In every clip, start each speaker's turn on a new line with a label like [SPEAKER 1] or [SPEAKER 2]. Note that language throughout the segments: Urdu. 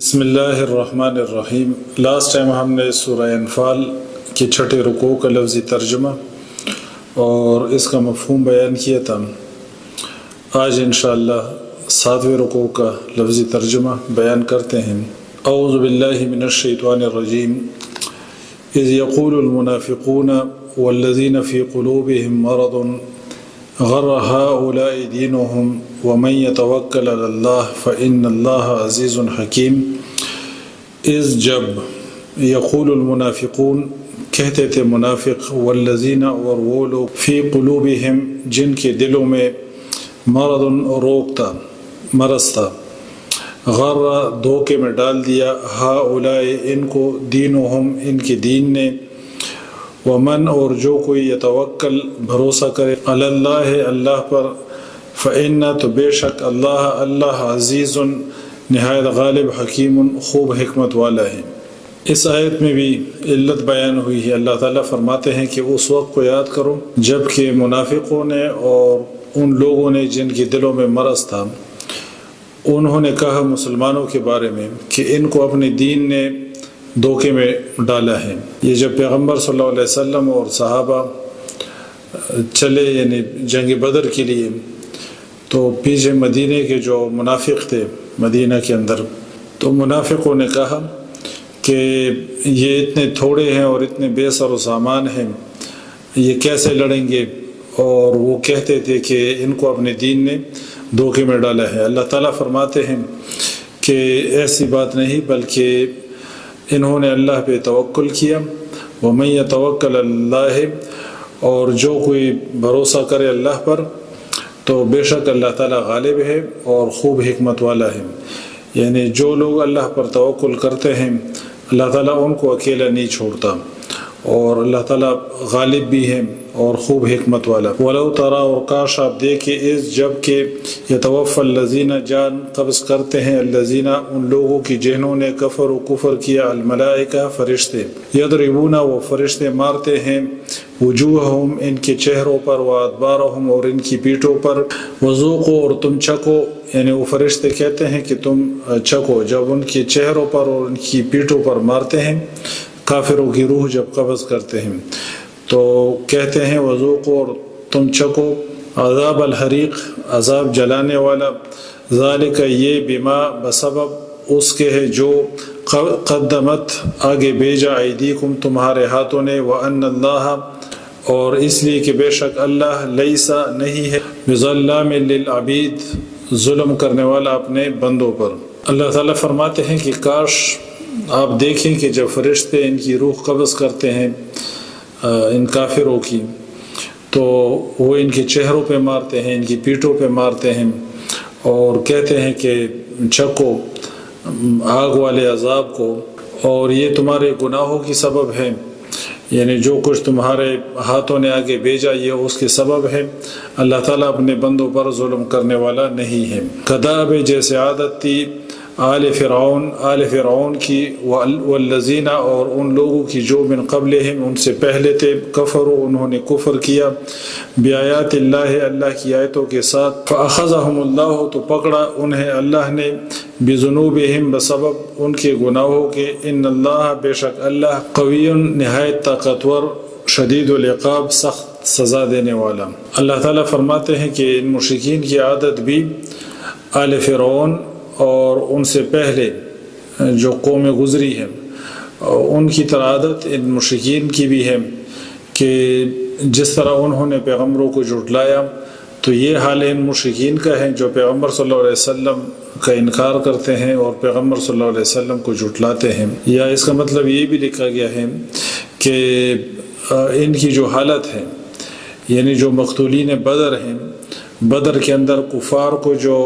[SPEAKER 1] بسم اللہ الرحمن الرحیم۔ لاسٹ ٹائم ہم نے سورہ انفال کے چھٹے رکوع کا لفظی ترجمہ اور اس کا مفہوم بیان کیا تھا۔ آج انشاءاللہ 7ویں رکوع کا لفظی ترجمہ بیان کرتے ہیں۔ اعوذ باللہ من الشیطان الرجیم۔ اذ یقول المنافقون والذین فی قلوبہم مرض غر هؤلاء دینہم ومن یتوکل علی اللہ فإن اللہ عزیز حکیم۔ اذ جب یقول المنافقون کہتے تھے منافق، والذین اور وہ لوگ، فی قلوبہم جن کے دلوں میں مرض روگ تھا، مرض تھا، غر دھوکے میں ڈال دیا، ہؤلاء ان کو، دینہم ان کے دین نے، ومن اور جو کوئی یتوکل بھروسہ کرے، علی اللہ اللہ پر، فإن تو بے شک اللہ عزیز نہایت غالب، حکیم خوب حکمت والا ہے۔ اس آیت میں بھی علت بیان ہوئی ہے۔ اللہ تعالیٰ فرماتے ہیں کہ اس وقت کو یاد کرو جب کہ منافقوں نے اور ان لوگوں نے جن کے دلوں میں مرض تھا، انہوں نے کہا مسلمانوں کے بارے میں کہ ان کو اپنے دین نے دھوکے میں ڈالا ہے۔ یہ جب پیغمبر صلی اللہ علیہ وسلم اور صحابہ چلے یعنی جنگ بدر کے لیے، تو پیچھے مدینہ کے جو منافق تھے مدینہ کے اندر، تو منافقوں نے کہا کہ یہ اتنے تھوڑے ہیں اور اتنے بے سر و سامان ہیں، یہ کیسے لڑیں گے؟ اور وہ کہتے تھے کہ ان کو اپنے دین نے دھوکے میں ڈالا ہے۔ اللہ تعالیٰ فرماتے ہیں کہ ایسی بات نہیں، بلکہ انہوں نے اللہ پہ توکل کیا، وَمَن يَتَوَكَّلْ عَلَى اللَّهِ اور جو کوئی بھروسہ کرے اللہ پر تو بے شک اللہ تعالیٰ غالب ہے اور خوب حکمت والا ہے۔ یعنی جو لوگ اللہ پر توکل کرتے ہیں اللہ تعالیٰ ان کو اکیلا نہیں چھوڑتا، اور اللہ تعالیٰ غالب بھی ہے اور خوب حکمت والا۔ وَلَوْ تَرَىٰ اور کاش آپ دیکھیں، اذ جب کہ یتوفی الذین جان قبض کرتے ہیں، الذین ان لوگوں کی جنہوں نے کفر و کفر کیا، الملائکہ فرشتے، یضربون وہ فرشتے مارتے ہیں، وجوہہم ان کے چہروں پر، وادبارہم اور ان کی پیٹھوں پر، وذوقوا اور تم چکو، یعنی وہ فرشتے کہتے ہیں کہ تم چکو جب ان کے چہروں پر اور ان کی پیٹھوں پر مارتے ہیں، کافروں کی روح جب قبض کرتے ہیں تو کہتے ہیں وذوقوا اور تم چکو عذاب الحریق عذاب جلانے والا، ذالک یہ بما بسبب اس کے ہے جو قدمت آگے بھیجا ایدیکم تمہارے ہاتھوں نے، وان اللہ اور اس لیے کہ بے شک اللہ لیسا نہیں ہے بظلام للعبید ظلم کرنے والا اپنے بندوں پر۔ اللہ تعالیٰ فرماتے ہیں کہ کاش آپ دیکھیں کہ جب فرشتے ان کی روح قبض کرتے ہیں ان کافروں کی، تو وہ ان کے چہروں پہ مارتے ہیں، ان کی پیٹھوں پہ مارتے ہیں اور کہتے ہیں کہ چکو آگ والے عذاب کو، اور یہ تمہارے گناہوں کی سبب ہے، یعنی جو کچھ تمہارے ہاتھوں نے آگے بھیجا یہ اس کے سبب ہے۔ اللہ تعالیٰ اپنے بندوں پر ظلم کرنے والا نہیں ہے۔ کداب جیسے عادت تھی آل فرعون کی، والذین اور ان لوگوں کی جو من قبلہم ان سے پہلے تھے، کفروا انہوں نے کفر کیا، بآیات اللہ اللہ کی آیتوں کے ساتھ، فأخذہم اللہ تو پکڑا انہیں اللہ نے، بذنوبہم بسبب ان کے گناہوں کے، ان اللہ بے شک اللہ قوی نہایت طاقتور، شدید العقاب سخت سزا دینے والا۔ اللہ تعالیٰ فرماتے ہیں کہ ان مشرکین کی عادت بھی آل فرعون اور ان سے پہلے جو قوم گزری ہے ان کی طرح عادت ان مشرکین کی بھی ہے کہ جس طرح انہوں نے پیغمبروں کو جھٹلایا، تو یہ حال ان مشرکین کا ہے جو پیغمبر صلی اللہ علیہ وسلم کا انکار کرتے ہیں اور پیغمبر صلی اللہ علیہ وسلم کو جھٹلاتے ہیں۔ یا اس کا مطلب یہ بھی لکھا گیا ہے کہ ان کی جو حالت ہے، یعنی جو مقتولین بدر ہیں، بدر کے اندر کفار کو جو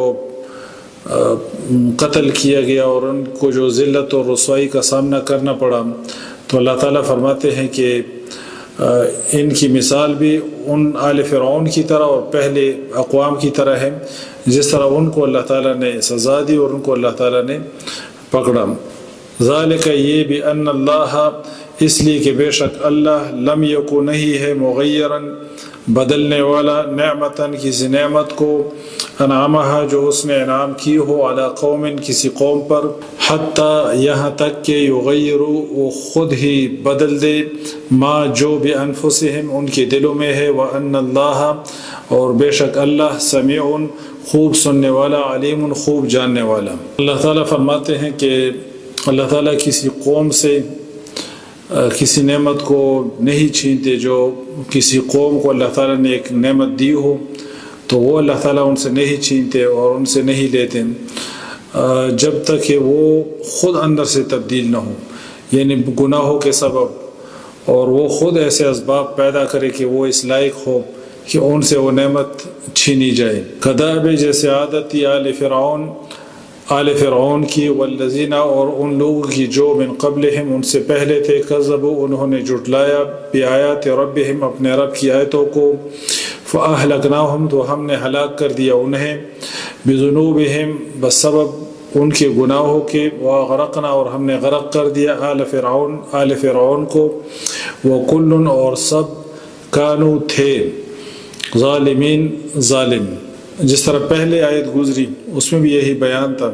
[SPEAKER 1] قتل کیا گیا اور ان کو جو ذلت اور رسوائی کا سامنا کرنا پڑا، تو اللہ تعالیٰ فرماتے ہیں کہ ان کی مثال بھی ان آل فرعون کی طرح اور پہلے اقوام کی طرح ہے، جس طرح ان کو اللہ تعالیٰ نے سزا دی اور ان کو اللہ تعالیٰ نے پکڑا۔ ذالک یہ بأن اللہ اس لیے کہ بے شک اللہ لم یکو نہیں ہے مغیرن بدلنے والا، نعمتاً کسی نعمت کو، انعامہ جو اس نے انعام کی ہو علی قوم کسی قوم پر، حتیٰ یہاں تک کہ یغیروا وہ خود ہی بدل دے ما جو بانفسہم ان کے دلوں میں ہے، وان اللہ اور بے شک اللہ سمیع خوب سننے والا، علیم خوب جاننے والا۔ اللہ تعالیٰ فرماتے ہیں کہ اللہ تعالیٰ کسی قوم سے کسی نعمت کو نہیں چھینتے، جو کسی قوم کو اللہ تعالیٰ نے ایک نعمت دی ہو تو وہ اللہ تعالیٰ ان سے نہیں چھینتے اور ان سے نہیں لیتے جب تک کہ وہ خود اندر سے تبدیل نہ ہو، یعنی گناہوں کے سبب، اور وہ خود ایسے اسباب پیدا کرے کہ وہ اس لائق ہو کہ ان سے وہ نعمت چھینی جائے۔ کداب جیسے عادتی آل فرعون کی، والذین اور ان لوگوں کی جو من قبلہم ان سے پہلے تھے، کذبوا انہوں نے جھٹلایا بآیات ربہم اپنے رب کی آیتوں کو، فاہلکناہم تو ہم نے ہلاک کر دیا انہیں، بذنوبہم بسبب ان کے گناہوں کے، واغرقنا اور ہم نے غرق کر دیا آل فرعون کو، وکل اور سب کانوا تھے ظالمین ظالم۔ جس طرح پہلے آیت گزری اس میں بھی یہی بیان تھا،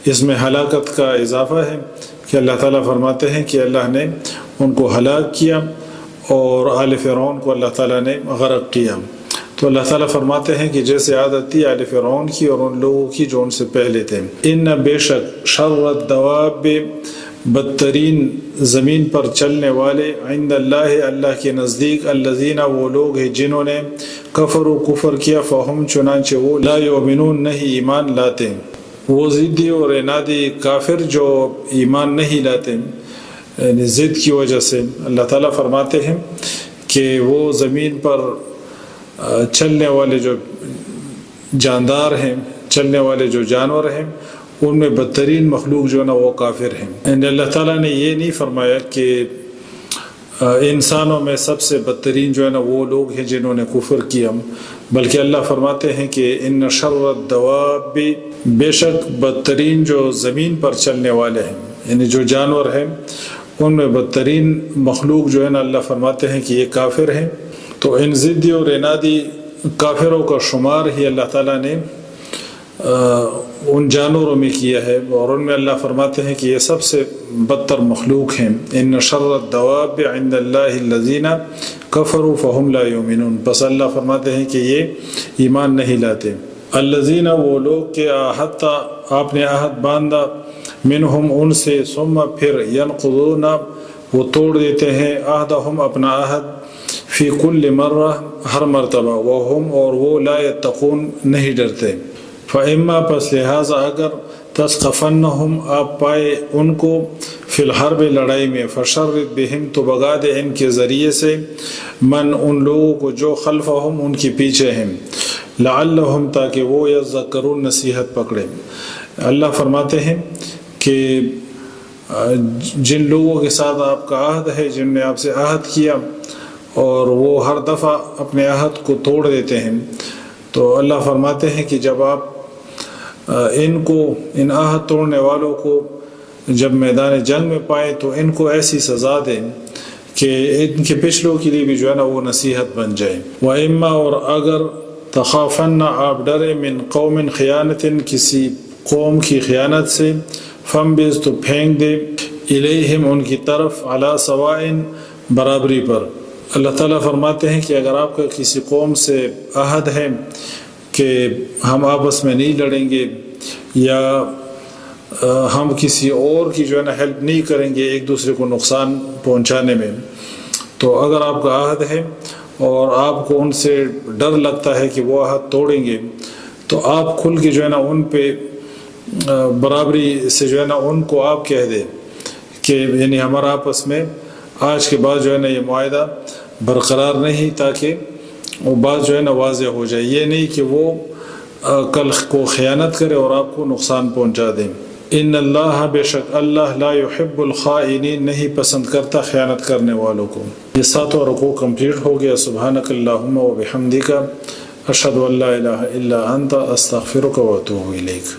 [SPEAKER 1] اس میں ہلاکت کا اضافہ ہے کہ اللہ تعالیٰ فرماتے ہیں کہ اللہ نے ان کو ہلاک کیا اور آل فرعون کو اللہ تعالیٰ نے غرق کیا۔ تو اللہ تعالیٰ فرماتے ہیں کہ جیسے عادت تھی آل فرعون کی اور ان لوگوں کی جو ان سے پہلے تھے، ان بے شک شر الدواب بدترین زمین پر چلنے والے، عند اللہ اللہ کے نزدیک، الذین وہ لوگ ہیں جنہوں نے کفروا کفر کیا، فہم چنانچہ وہ لا یؤمنون نہیں ایمان لاتے، وہ ضدی اور عنادی کافر جو ایمان نہیں لاتے، یعنی ضد کی وجہ سے۔ اللہ تعالیٰ فرماتے ہیں کہ وہ زمین پر چلنے والے جو جاندار ہیں، چلنے والے جو جانور ہیں، ان میں بدترین مخلوق جو ہے نا وہ کافر ہیں۔ یعنی اللہ تعالیٰ نے یہ نہیں فرمایا کہ انسانوں میں سب سے بدترین جو ہے نا وہ لوگ ہیں جنہوں نے کفر کیا، بلکہ اللہ فرماتے ہیں کہ ان شر الدواب بے شک بدترین جو زمین پر چلنے والے ہیں، یعنی جو جانور ہیں ان میں بدترین مخلوق جو ہے نا اللہ فرماتے ہیں کہ یہ کافر ہیں۔ تو ان ضدی اور عنادی کافروں کا شمار ہی اللہ تعالیٰ نے ان جانوروں میں کیا ہے، اور ان میں اللہ فرماتے ہیں کہ یہ سب سے بدتر مخلوق ہیں۔ ان شر الدواب عند اللہ الذین کفروا فہم لا یؤمنون، بس اللہ فرماتے ہیں کہ یہ ایمان نہیں لاتے۔ الذین وہ لوگ کہ عاہدت آپ نے عہد باندھا، منہم ان سے، ثم پھر ینقضون وہ توڑ دیتے ہیں، عہدہم اپنا عہد، فی کل مرہ ہر مرتبہ، وہم اور وہ لا یتقون نہیں ڈرتے۔ فَإِمَّا پس لہٰذا اگر تَثْقَفَنَّهُمْ آپ پائے ان کو فی الحرب لڑائی میں، فَشَرِّدْ بِهِمْ تو بگا دے ان کے ذریعے سے، من ان لوگوں کو جو خلفہم ان کے پیچھے ہیں، لعلہم تاکہ وہ یذکرون نصیحت پکڑے۔ اللہ فرماتے ہیں کہ جن لوگوں کے ساتھ آپ کا عہد ہے، جن نے آپ سے عہد کیا اور وہ ہر دفعہ اپنے عہد کو توڑ دیتے ہیں، تو اللہ فرماتے ہیں کہ جب آپ ان عہد توڑنے والوں کو جب میدان جنگ میں پائے تو ان کو ایسی سزا دیں کہ ان کے پچھلوں کے لیے بھی جو ہے نا وہ نصیحت بن جائے۔ وَإِمَّا اور اگر تخافن آپ ڈرے من قوم خیانت کسی قوم کی خیانت سے، فَانبِذْ تو پھینک دے الیہم ان کی طرف، علی سواء برابری پر۔ اللہ تعالیٰ فرماتے ہیں کہ اگر آپ کا کسی قوم سے عہد ہے کہ ہم آپس میں نہیں لڑیں گے یا ہم کسی اور کی جو ہے نا ہیلپ نہیں کریں گے ایک دوسرے کو نقصان پہنچانے میں، تو اگر آپ کا عہد ہے اور آپ کو ان سے ڈر لگتا ہے کہ وہ عہد توڑیں گے، تو آپ کھل کے جو ہے نا ان پہ برابری سے جو ہے نا ان کو آپ کہہ دیں کہ یعنی ہمارا آپس میں آج کے بعد جو ہے نا یہ معاہدہ برقرار نہیں، تاکہ وہ بات جو ہے نا واضح ہو جائے، یہ نہیں کہ وہ کل کو خیانت کرے اور آپ کو نقصان پہنچا دیں۔ ان اللہ بے شک اللہ لا يحب الخائنین نہیں پسند کرتا خیانت کرنے والوں کو۔ یہ 7واں رکوع کمپلیٹ ہو گیا۔ سبحانک اللہم و بحمدک، اشہد ان لا الہ الا انت، استغفرک و اتوب الیک۔